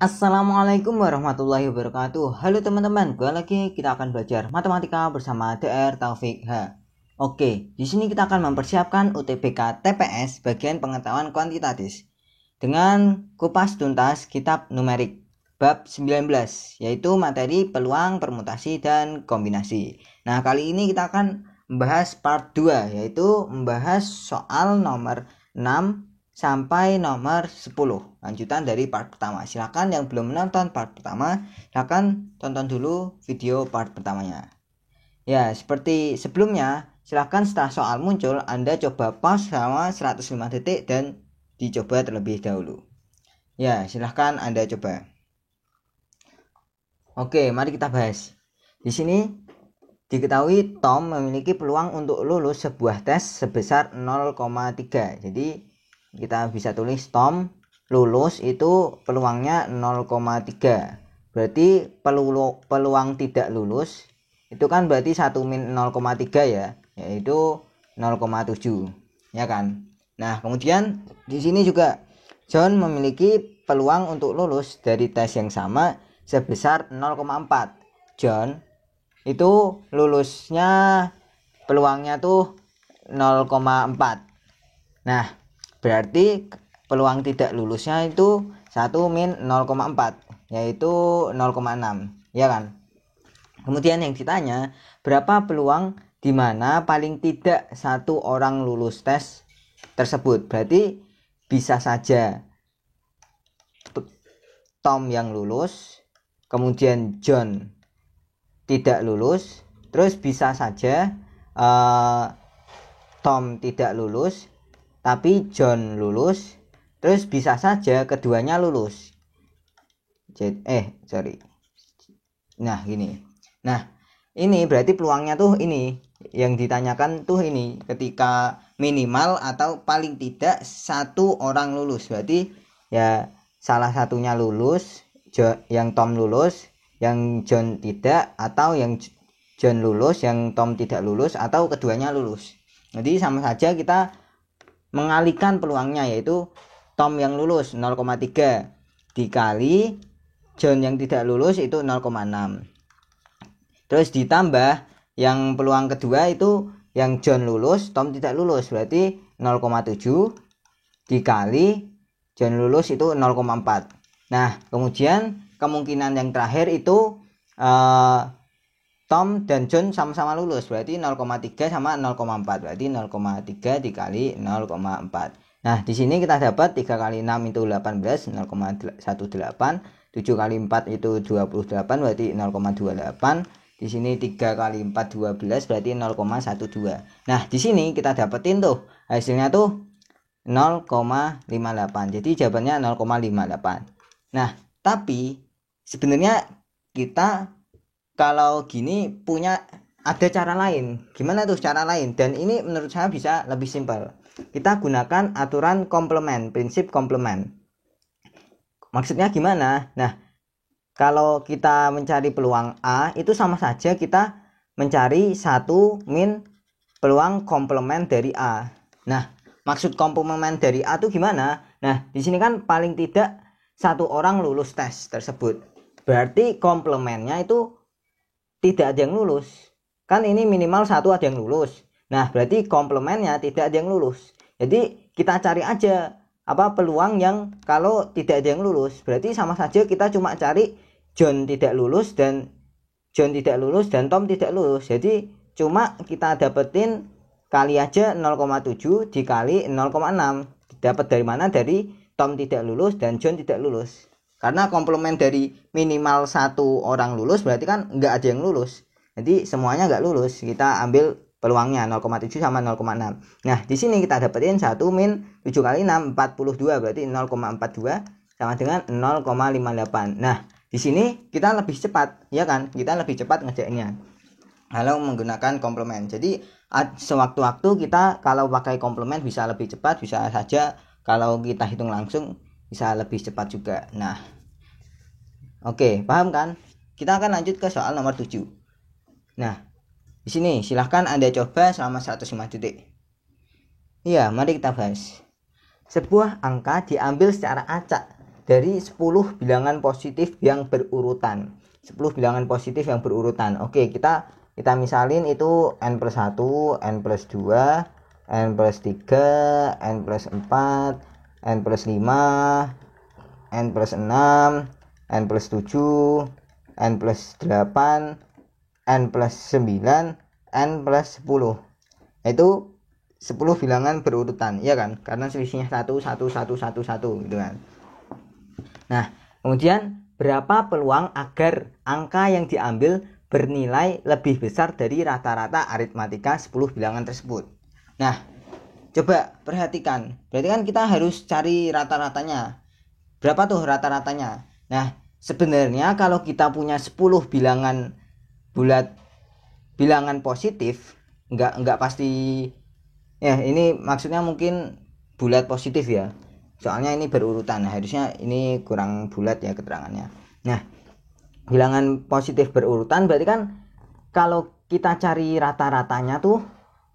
Assalamualaikum warahmatullahi wabarakatuh. Halo teman-teman, kembali lagi kita akan belajar matematika bersama DR Taufik H. Oke, di sini kita akan mempersiapkan UTBK TPS bagian pengetahuan kuantitatif dengan kupas tuntas kitab numerik bab 19, yaitu materi peluang, permutasi, dan kombinasi. Nah, kali ini kita akan membahas part 2, yaitu membahas soal nomor 6 sampai nomor 10, lanjutan dari part pertama. Silakan yang belum menonton part pertama, silakan tonton dulu video part pertamanya. Ya, seperti sebelumnya, silakan setelah soal muncul Anda coba pause selama 105 detik dan dicoba terlebih dahulu. Ya, silahkan Anda coba. Oke, mari kita bahas. Di sini diketahui Tom memiliki peluang untuk lulus sebuah tes sebesar 0,3. Jadi kita bisa tulis Tom lulus itu peluangnya 0,3. Berarti peluang tidak lulus itu kan berarti 1 min 0,3 ya, yaitu 0,7 ya kan. Nah, kemudian di sini juga John memiliki peluang untuk lulus dari tes yang sama sebesar 0,4. John itu lulusnya peluangnya tuh 0,4. Nah, berarti peluang tidak lulusnya itu 1 min 0,4, yaitu 0,6 ya kan. Kemudian yang ditanya, berapa peluang di mana paling tidak satu orang lulus tes tersebut. Berarti bisa saja Tom yang lulus, kemudian John tidak lulus, terus bisa saja Tom tidak lulus tapi John lulus, terus bisa saja keduanya lulus. Nah, gini. Nah, ini berarti peluangnya tuh ini yang ditanyakan tuh ini ketika minimal atau paling tidak satu orang lulus. Berarti ya salah satunya lulus, yang Tom lulus, yang John tidak, atau yang John lulus, yang Tom tidak lulus, atau keduanya lulus. Jadi sama saja kita mengalihkan peluangnya, yaitu Tom yang lulus 0,3 dikali John yang tidak lulus itu 0,6. Terus ditambah yang peluang kedua itu yang John lulus, Tom tidak lulus, berarti 0,7 dikali John lulus itu 0,4. Nah, kemudian kemungkinan yang terakhir itu Tom dan John sama-sama lulus, berarti 0,3 sama 0,4, berarti 0,3 dikali 0,4. Nah, di sini kita dapat 3 kali 6 itu 18, 0,18. 7 kali 4 itu 28, berarti 0,28. Di sini 3 kali 4 12, berarti 0,12. Nah, di sini kita dapetin tuh hasilnya tuh 0,58. Jadi jawabannya 0,58. Nah, tapi sebenarnya kita kalau gini punya ada cara lain. Gimana tuh cara lain? Dan ini menurut saya bisa lebih simpel. Kita gunakan aturan komplement, prinsip komplement. Maksudnya gimana? Nah, kalau kita mencari peluang A, itu sama saja kita mencari 1 min peluang komplement dari A. Nah, maksud komplement dari A itu gimana? Nah, di sini kan paling tidak satu orang lulus tes tersebut. Berarti komplementnya itu tidak ada yang lulus. Kan ini minimal satu ada yang lulus. Nah, berarti komplementnya tidak ada yang lulus. Jadi kita cari aja peluang yang kalau tidak ada yang lulus. Berarti sama saja kita cuma cari John tidak lulus dan Tom tidak lulus. Jadi cuma kita dapetin kali aja 0,7 dikali 0,6. Dapat dari mana? Dari Tom tidak lulus dan John tidak lulus. Karena komplement dari minimal satu orang lulus berarti kan nggak ada yang lulus. Jadi semuanya nggak lulus. Kita ambil peluangnya 0,7 sama 0,6. Nah, di sini kita dapetin 1 min 7 kali 6 42, berarti 0,42 sama dengan 0,58. Nah, di sini kita lebih cepat, ya kan? Kita lebih cepat ngerjainnya kalau menggunakan komplement. Jadi sewaktu-waktu kita kalau pakai komplement bisa lebih cepat, bisa saja kalau kita hitung langsung bisa lebih cepat juga. Nah, oke, paham kan? Kita akan lanjut ke soal nomor 7. Nah, di sini silahkan Anda coba selama 105 detik. Iya, mari kita bahas. Sebuah angka diambil secara acak dari 10 bilangan positif yang berurutan. 10 bilangan positif yang berurutan. Oke, kita misalin itu n plus 1, n plus 2, n plus 3, n plus 4, n plus 5, n plus 6, n plus 7, n plus 8, n plus 9, n plus 10. Itu 10 bilangan berurutan, ya kan? Karena selisihnya 1 1 1 1 1 gitu kan. Nah, kemudian berapa peluang agar angka yang diambil bernilai lebih besar dari rata-rata aritmatika 10 bilangan tersebut? Nah, coba perhatikan. Berarti kan kita harus cari rata-ratanya. Berapa tuh rata-ratanya? Nah, sebenarnya kalau kita punya 10 bilangan bulat, bilangan positif, enggak pasti ya, ini maksudnya mungkin bulat positif ya. Soalnya ini berurutan, harusnya ini kurang bulat ya keterangannya. Nah, bilangan positif berurutan berarti kan kalau kita cari rata-ratanya tuh,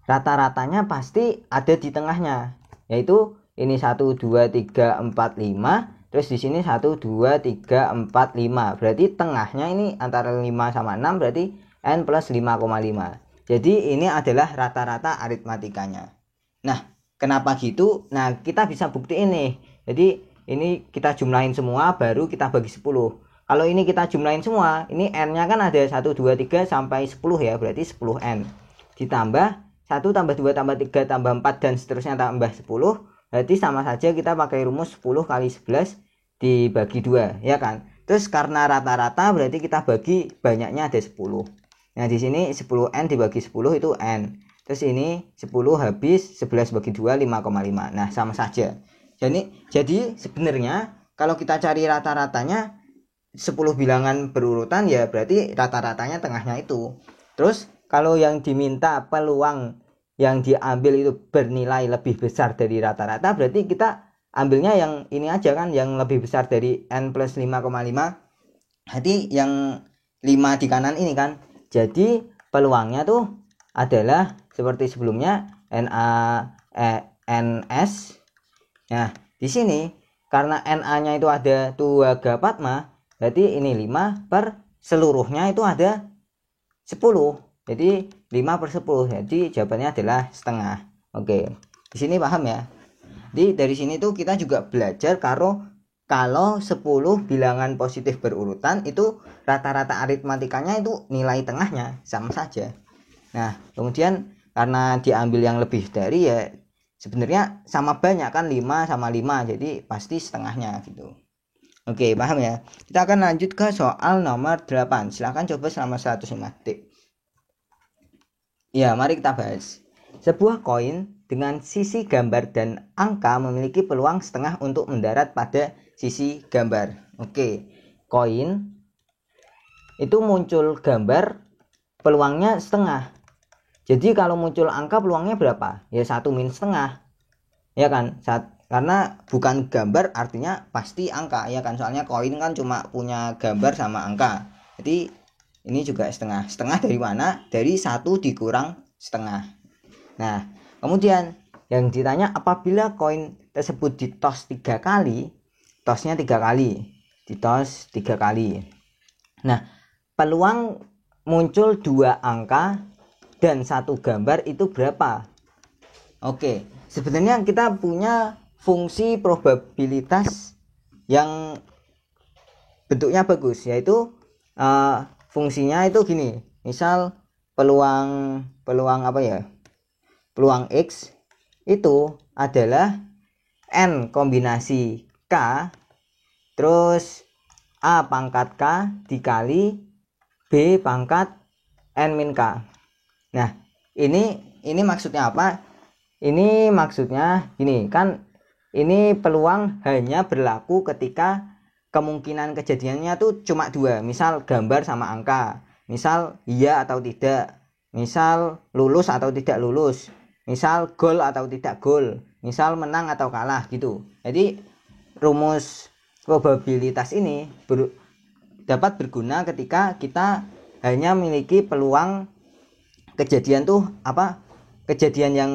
rata-ratanya pasti ada di tengahnya, yaitu ini 1 2 3 4 5, terus di sini 1 2 3 4 5. Berarti tengahnya ini antara 5 sama 6, berarti n plus 5,5. Jadi ini adalah rata-rata aritmatikanya. Nah, kenapa gitu? Nah, kita bisa buktiin nih. Jadi ini kita jumlahin semua baru kita bagi 10. Kalau ini kita jumlahin semua, ini n-nya kan ada 1 2 3 sampai 10 ya, berarti 10n. Ditambah 1 tambah 2 tambah 3 tambah 4 dan seterusnya tambah 10, berarti sama saja kita pakai rumus 10 kali 11 dibagi 2, ya kan? Terus karena rata-rata berarti kita bagi banyaknya ada 10. Nah, di sini 10n dibagi 10 itu n. Terus ini 10 habis 11 bagi 2 5,5. Nah, sama saja. Jadi sebenarnya kalau kita cari rata-ratanya 10 bilangan berurutan ya berarti rata-ratanya tengahnya itu. Terus kalau yang diminta peluang yang diambil itu bernilai lebih besar dari rata-rata, berarti kita ambilnya yang ini aja kan, yang lebih besar dari n plus 5,5. Jadi yang 5 di kanan ini kan. Jadi peluangnya tuh adalah seperti sebelumnya NS. Nah, di sini karena NA-nya itu ada 2 gapatma, berarti ini 5 per seluruhnya itu ada 10. Jadi 5 per 10. Jadi jawabannya adalah setengah. Oke. Di sini paham ya? Jadi dari sini tuh kita juga belajar kalau 10 bilangan positif berurutan itu rata-rata aritmatikanya itu nilai tengahnya sama saja. Nah, kemudian karena diambil yang lebih dari ya sebenarnya sama banyak kan, 5 sama 5, jadi pasti setengahnya gitu. Oke, paham ya? Kita akan lanjut ke soal nomor 8. Silahkan coba selama 105 detik. Ya, mari kita bahas. Sebuah koin dengan sisi gambar dan angka memiliki peluang setengah untuk mendarat pada sisi gambar. Oke, koin itu muncul gambar, peluangnya setengah. Jadi kalau muncul angka peluangnya berapa? Ya 1 min setengah. Ya kan? Karena bukan gambar artinya pasti angka, ya kan? Soalnya koin kan cuma punya gambar sama angka. Jadi ini juga setengah. Setengah dari mana? Dari 1 dikurang setengah. Nah, kemudian yang ditanya apabila koin tersebut ditos 3 kali, tosnya 3 kali, ditos 3 kali. Nah, peluang muncul 2 angka dan 1 gambar itu berapa? Oke, sebenarnya kita punya fungsi probabilitas yang bentuknya bagus, yaitu fungsinya itu gini. Misal peluang apa ya? Peluang X itu adalah N kombinasi K terus A pangkat K dikali B pangkat N min K. Nah, ini maksudnya apa? Ini maksudnya gini kan, ini peluang hanya berlaku ketika kemungkinan kejadiannya tuh cuma 2. Misal gambar sama angka, misal iya atau tidak, misal lulus atau tidak lulus, misal gol atau tidak gol, misal menang atau kalah gitu. Jadi rumus probabilitas ini dapat berguna ketika kita hanya memiliki peluang kejadian tuh apa, kejadian yang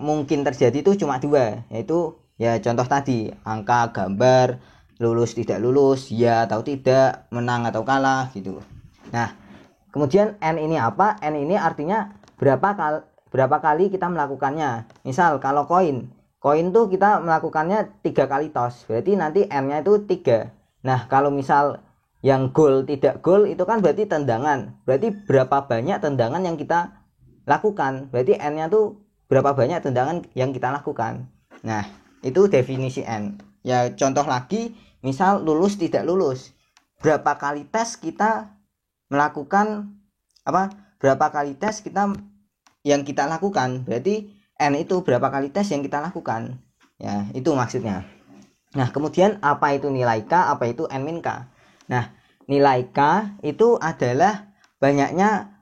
mungkin terjadi itu cuma 2, yaitu ya contoh tadi angka, gambar, lulus tidak lulus, ya atau tidak, menang atau kalah gitu. Nah, kemudian N ini apa? N ini artinya berapa kali kita melakukannya. Misal kalau koin tuh kita melakukannya 3 kali toss, berarti nanti N-nya itu 3. Nah, kalau misal yang gol tidak gol itu kan berarti tendangan. Berarti berapa banyak tendangan yang kita lakukan. Berarti N-nya tuh berapa banyak tendangan yang kita lakukan. Nah, itu definisi N. Ya, contoh lagi, misal lulus tidak lulus. Berapa kali tes kita melakukan berapa kali tes yang kita lakukan. Berarti N itu berapa kali tes yang kita lakukan. Ya, itu maksudnya. Nah, kemudian apa itu nilai K, apa itu N min K. Nah, nilai K itu adalah banyaknya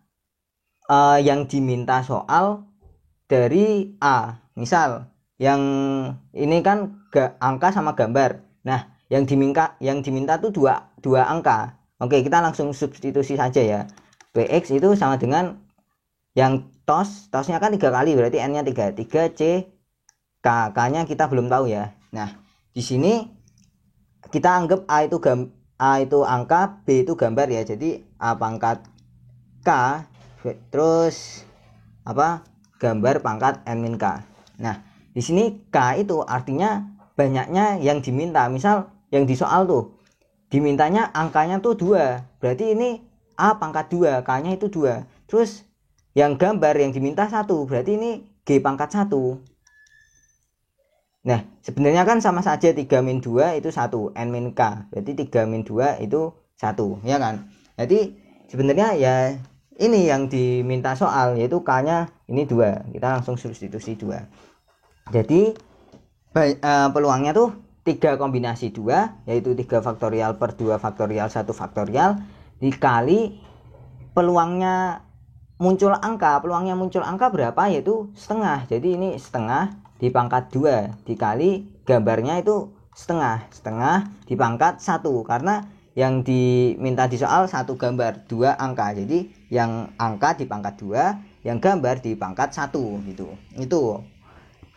yang diminta soal dari A. Misal yang ini kan angka sama gambar. Nah, yang diminta tuh dua angka. Oke, kita langsung substitusi saja ya. Bx itu sama dengan yang tosnya kan 3 kali, berarti N-nya 3 C K. K-nya kita belum tahu ya. Nah, di sini kita anggap A itu angka, B itu gambar ya. Jadi A pangkat K terus gambar pangkat N min K. Nah, di sini K itu artinya banyaknya yang diminta. Misal yang di soal tuh dimintanya angkanya tuh 2. Berarti ini A pangkat 2, K-nya itu 2. Terus yang gambar yang diminta 1, berarti ini G pangkat 1. Nah, sebenarnya kan sama saja 3 min 2 itu 1, N min K. Berarti 3 min 2 itu 1, ya kan? Jadi sebenarnya ya ini yang diminta soal, yaitu K-nya ini 2. Kita langsung substitusi 2. Jadi peluangnya tuh 3 kombinasi 2, yaitu 3 faktorial per 2 faktorial 1 faktorial dikali peluangnya muncul angka berapa, yaitu setengah. Jadi ini setengah di pangkat 2 dikali gambarnya itu setengah di pangkat 1, karena yang diminta di soal 1 gambar 2 angka. Jadi yang angka di pangkat 2, yang gambar di pangkat 1 gitu.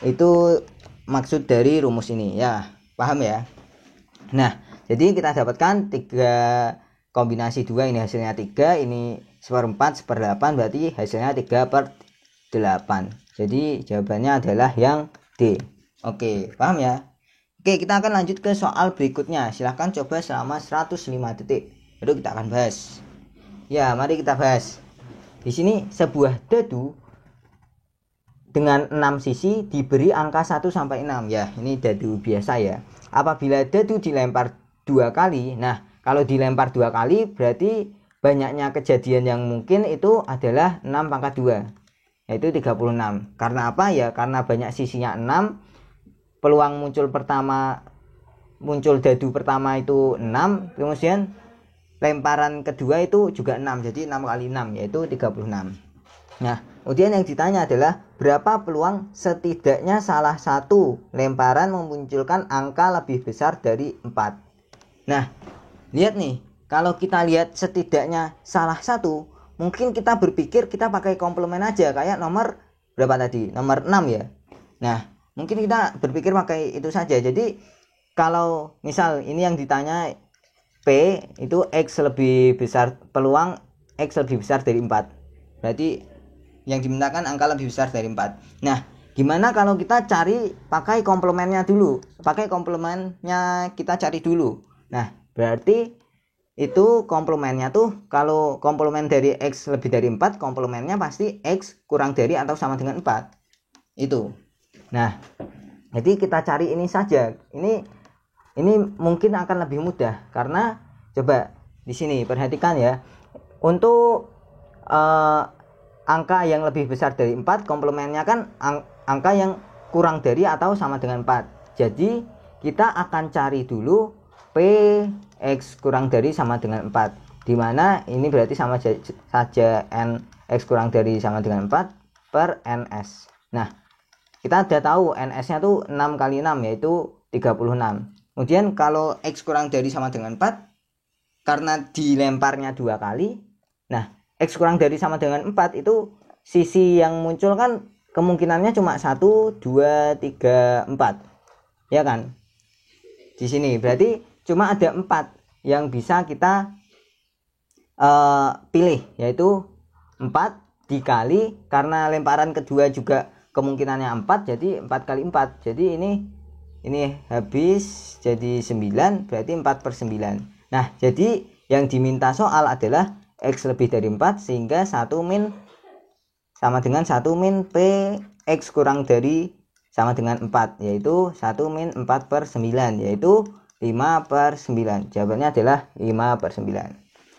Itu maksud dari rumus ini ya. Paham ya? Nah, jadi kita dapatkan 3 kombinasi 2, ini hasilnya 3, ini 1/4, 1/8, berarti hasilnya 3/8. Jadi jawabannya adalah yang D. Oke, paham ya? Oke, kita akan lanjut ke soal berikutnya. Silahkan coba selama 105 detik. Lalu kita akan bahas. Ya, mari kita bahas. Di sini sebuah dadu dengan 6 sisi diberi angka 1 sampai 6. Ya, ini dadu biasa ya. Apabila dadu dilempar 2 kali, nah kalau dilempar 2 kali berarti banyaknya kejadian yang mungkin itu adalah 6 pangkat 2, yaitu 36. Karena apa ya? Karena banyak sisinya 6. Peluang muncul dadu pertama itu 6, kemudian lemparan kedua itu juga 6, jadi 6 kali 6 yaitu 36. Nah, kemudian yang ditanya adalah berapa peluang setidaknya salah satu lemparan memunculkan angka lebih besar dari 4. Nah, lihat nih, kalau kita lihat setidaknya salah satu, mungkin kita berpikir kita pakai komplement aja, kayak nomor berapa tadi? Nomor 6 ya. Nah, mungkin kita berpikir pakai itu saja. Jadi kalau misal ini yang ditanya P itu X lebih besar, peluang X lebih besar dari 4, berarti yang dimintakan angka lebih besar dari 4. Nah, gimana kalau kita cari pakai komplemennya dulu? Pakai komplemennya kita cari dulu. Nah, berarti itu komplemennya tuh, kalau komplemen dari X lebih dari 4, komplemennya pasti X kurang dari atau sama dengan 4. Itu. Nah, jadi kita cari ini saja. Ini mungkin akan lebih mudah, karena coba di sini perhatikan ya. Untuk angka yang lebih besar dari 4, komplemennya kan angka yang kurang dari atau sama dengan 4. Jadi kita akan cari dulu P X kurang dari sama dengan 4, dimana ini berarti sama saja N X kurang dari sama dengan 4 per NS. Nah, kita udah tahu NS nya tuh 6 kali 6 yaitu 36. Kemudian kalau X kurang dari sama dengan 4, karena dilemparnya 2 kali, nah X kurang dari sama dengan 4 itu sisi yang muncul kan kemungkinannya cuma 1, 2, 3, 4, ya kan? Di sini berarti cuma ada 4 yang bisa kita pilih, yaitu 4 dikali, karena lemparan kedua juga kemungkinannya 4, jadi 4 kali 4, jadi ini habis jadi 9, berarti 4/9. Nah, jadi yang diminta soal adalah X lebih dari 4, sehingga 1 min sama dengan 1 min P X kurang dari sama dengan 4, yaitu 1 min 4/9, yaitu 5/9. Jawabannya adalah 5/9.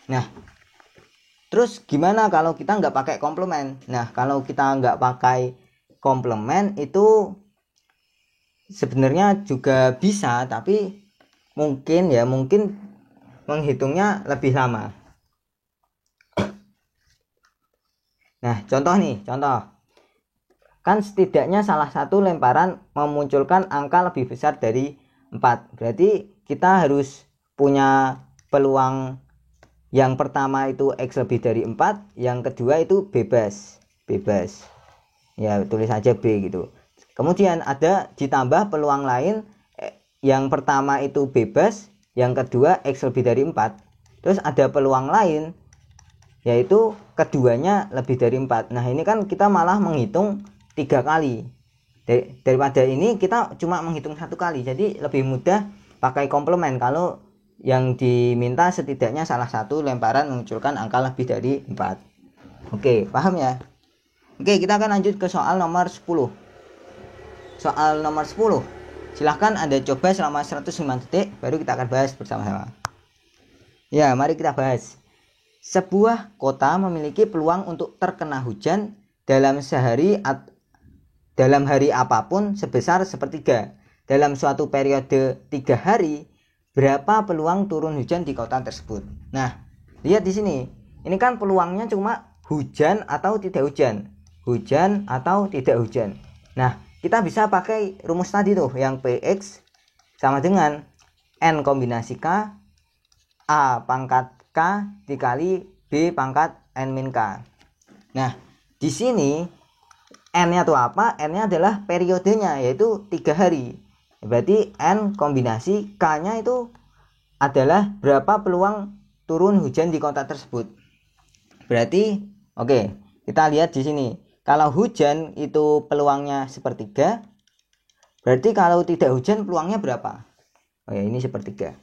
Nah, terus gimana kalau kita nggak pakai komplement? Nah, kalau kita nggak pakai komplement itu sebenarnya juga bisa, tapi mungkin menghitungnya lebih lama. Nah, contoh kan setidaknya salah satu lemparan memunculkan angka lebih besar dari 4, berarti kita harus punya peluang. Yang pertama itu X lebih dari 4, yang kedua itu bebas ya, tulis aja B gitu. Kemudian ada ditambah peluang lain, yang pertama itu bebas, yang kedua X lebih dari 4, terus ada peluang lain yaitu keduanya lebih dari 4. Nah, ini kan kita malah menghitung 3 kali. Daripada ini kita cuma menghitung 1 kali, jadi lebih mudah pakai komplement kalau yang diminta setidaknya salah satu lemparan memunculkan angka lebih dari 4. Oke, paham ya? Oke, kita akan lanjut ke soal nomor 10. Soal nomor 10, silahkan Anda coba selama 105 detik, baru kita akan bahas bersama-sama. Ya, mari kita bahas. Sebuah kota memiliki peluang untuk terkena hujan dalam hari apapun sebesar sepertiga. Dalam suatu periode 3 hari, berapa peluang turun hujan di kota tersebut? Nah, lihat di sini. Ini kan peluangnya cuma hujan atau tidak hujan. Hujan atau tidak hujan. Nah, kita bisa pakai rumus tadi tuh, yang PX sama dengan N kombinasi K A pangkat K dikali B pangkat N min K. Nah, di sini N-nya itu apa? N-nya adalah periodenya, yaitu 3 hari. Berarti N kombinasi K-nya itu adalah berapa peluang turun hujan di kota tersebut. Berarti, oke, kita lihat di sini. Kalau hujan itu peluangnya sepertiga, berarti kalau tidak hujan peluangnya berapa? Oh ya, ini sepertiga.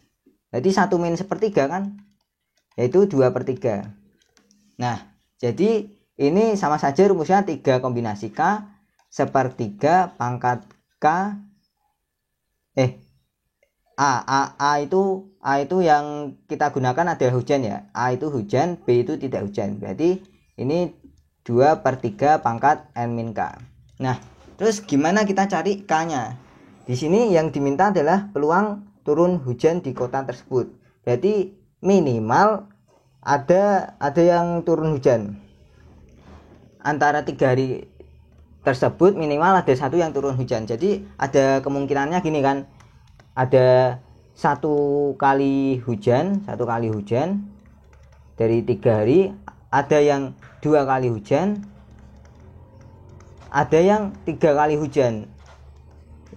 Berarti 1 min sepertiga kan, yaitu 2/3. Nah, jadi ini sama saja rumusnya 3 kombinasi K sepertiga pangkat K A itu yang kita gunakan adalah hujan ya. A itu hujan, B itu tidak hujan. Berarti ini 2/3 pangkat N min K. Nah, terus gimana kita cari K-nya? Di sini yang diminta adalah peluang turun hujan di kota tersebut. Berarti minimal ada yang turun hujan. Antara 3 hari tersebut minimal ada 1 yang turun hujan. Jadi ada kemungkinannya gini kan. Ada 1 kali hujan dari 3 hari, ada yang 2 kali hujan, ada yang 3 kali hujan.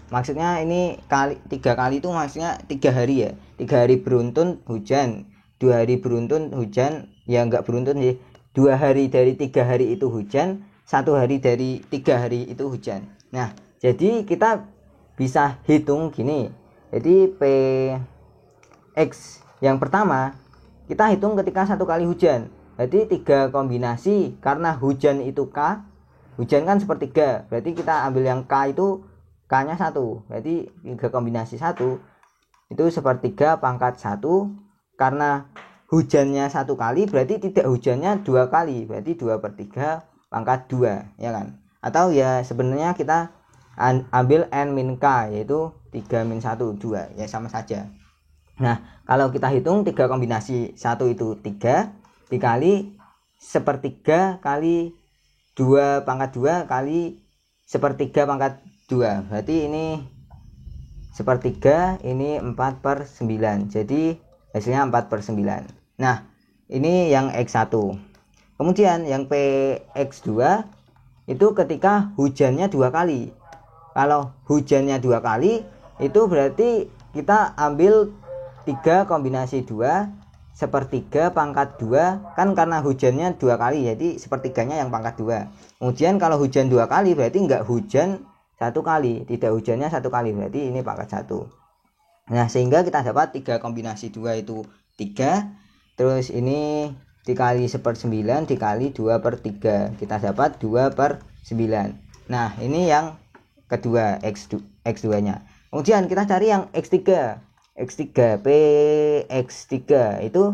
Maksudnya ini 3 kali itu maksudnya 3 hari ya. 3 hari beruntun hujan, 2 hari beruntun hujan, ya enggak beruntun sih. 2 hari dari 3 hari itu hujan, 1 hari dari 3 hari itu hujan. Nah, jadi kita bisa hitung gini. Jadi PX yang pertama kita hitung ketika 1 kali hujan. Berarti 3 kombinasi, karena hujan itu K, hujan kan sepertiga, berarti kita ambil yang K itu K-nya 1, berarti 3 kombinasi 1 itu sepertiga pangkat 1, karena hujannya 1 kali berarti tidak hujannya 2 kali, berarti 2/3 pangkat 2, ya kan? Atau ya sebenarnya kita ambil N min K, yaitu 3 min 1, 2, ya sama saja. Nah, kalau kita hitung 3 kombinasi 1 itu 3 dikali sepertiga kali 2 pangkat 2 kali sepertiga pangkat 2, berarti ini sepertiga, ini 4/9, jadi hasilnya 4/9. Nah, ini yang X1. Kemudian yang PX2 itu ketika hujannya 2 kali. Kalau hujannya 2 kali itu berarti kita ambil 3 kombinasi 2 sepertiga pangkat 2, kan karena hujannya 2 kali jadi sepertiganya yang pangkat 2. Kemudian kalau hujan 2 kali berarti enggak hujan 1 kali, tidak hujannya 1 kali, berarti ini pangkat 1. Nah sehingga kita dapat 3 kombinasi 2 itu 3, terus ini dikali 1/9 dikali 2/3, kita dapat 2/9. Nah ini yang kedua, X2 nya. Kemudian kita cari yang X3, Px3 itu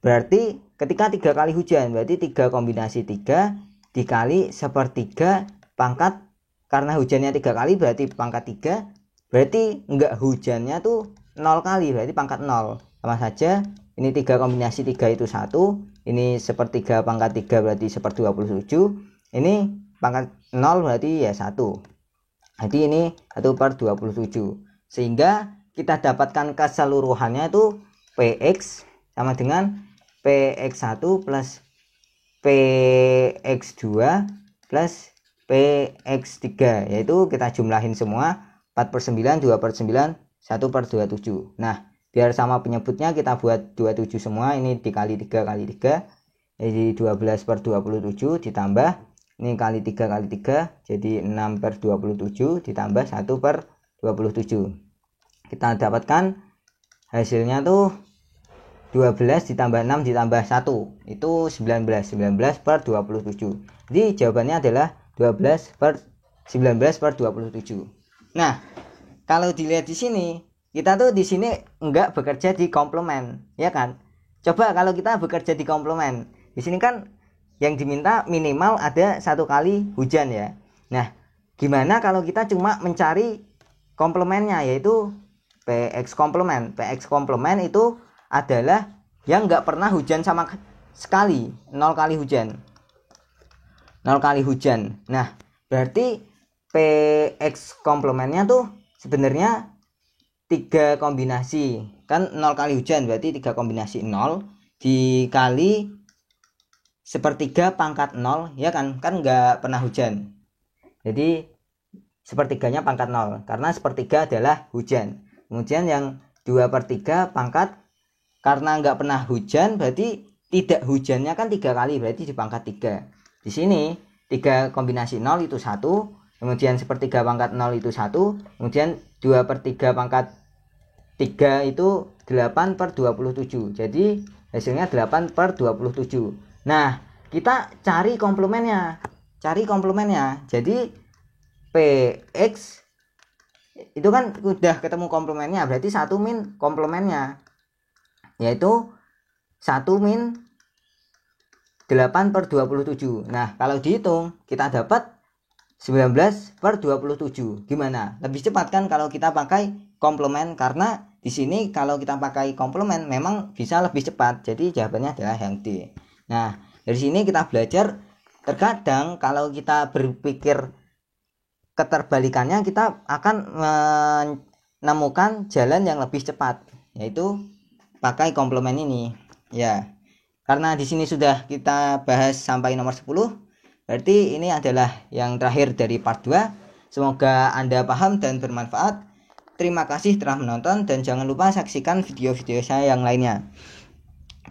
berarti ketika 3 kali hujan, berarti 3 kombinasi 3 dikali 1/3 pangkat, karena hujannya 3 kali berarti pangkat 3, berarti enggak hujannya tuh 0 kali, berarti pangkat 0. Sama saja, ini 3 kombinasi 3 itu 1, ini 1/3 pangkat 3 berarti 1/27, ini pangkat 0 berarti ya 1. Jadi ini 1/27. Sehingga kita dapatkan keseluruhannya itu Px sama dengan Px1 plus Px2 plus Px3, yaitu kita jumlahin semua 4/9, 2/9, 1/27. Nah biar sama penyebutnya kita buat 27 semua, ini dikali 3 kali 3 jadi 12/27 ditambah ini kali 3 kali 3 jadi 6/27 ditambah 1/27. Kita dapatkan hasilnya tuh 12 ditambah 6 ditambah 1 itu 19/27. Jadi jawabannya adalah 19/27. Nah kalau dilihat di sini, kita tuh di sini enggak bekerja di komplement, ya kan? Coba kalau kita bekerja di komplement, di sini kan yang diminta minimal ada 1 kali hujan ya. Nah gimana kalau kita cuma mencari komplemennya, yaitu Px komplement. Px komplement itu adalah yang nggak pernah hujan sama sekali, 0 kali hujan, 0 kali hujan. Nah berarti Px komplementnya tuh sebenarnya 3 kombinasi, kan 0 kali hujan berarti 3 kombinasi 0 dikali 1/3 pangkat 0, ya kan nggak pernah hujan, jadi 1/3-nya pangkat 0 karena 1/3 adalah hujan. Kemudian yang 2/3 pangkat, karena nggak pernah hujan berarti tidak hujannya kan 3 kali, berarti di pangkat 3. Di sini 3 kombinasi 0 itu 1, kemudian 1/3 pangkat 0 itu 1, kemudian 2/3 pangkat 3 itu 8/27, jadi hasilnya 8/27. Nah kita cari komplemennya, jadi Px itu kan udah ketemu komplemennya, berarti 1 min komplemennya, yaitu 1 min 8/27. Nah kalau dihitung kita dapat 19/27. Gimana? Lebih cepat kan kalau kita pakai komplement, karena di sini kalau kita pakai komplement memang bisa lebih cepat. Jadi jawabannya adalah yang D. Nah dari sini kita belajar, terkadang kalau kita berpikir keterbalikannya, kita akan menemukan jalan yang lebih cepat, yaitu pakai komplement ini ya. Karena di sini sudah kita bahas sampai nomor 10, berarti ini adalah yang terakhir dari part 2. Semoga Anda paham dan bermanfaat. Terima kasih telah menonton dan jangan lupa saksikan video-video saya yang lainnya.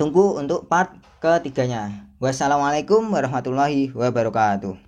Tunggu untuk part ketiganya. Wassalamualaikum warahmatullahi wabarakatuh.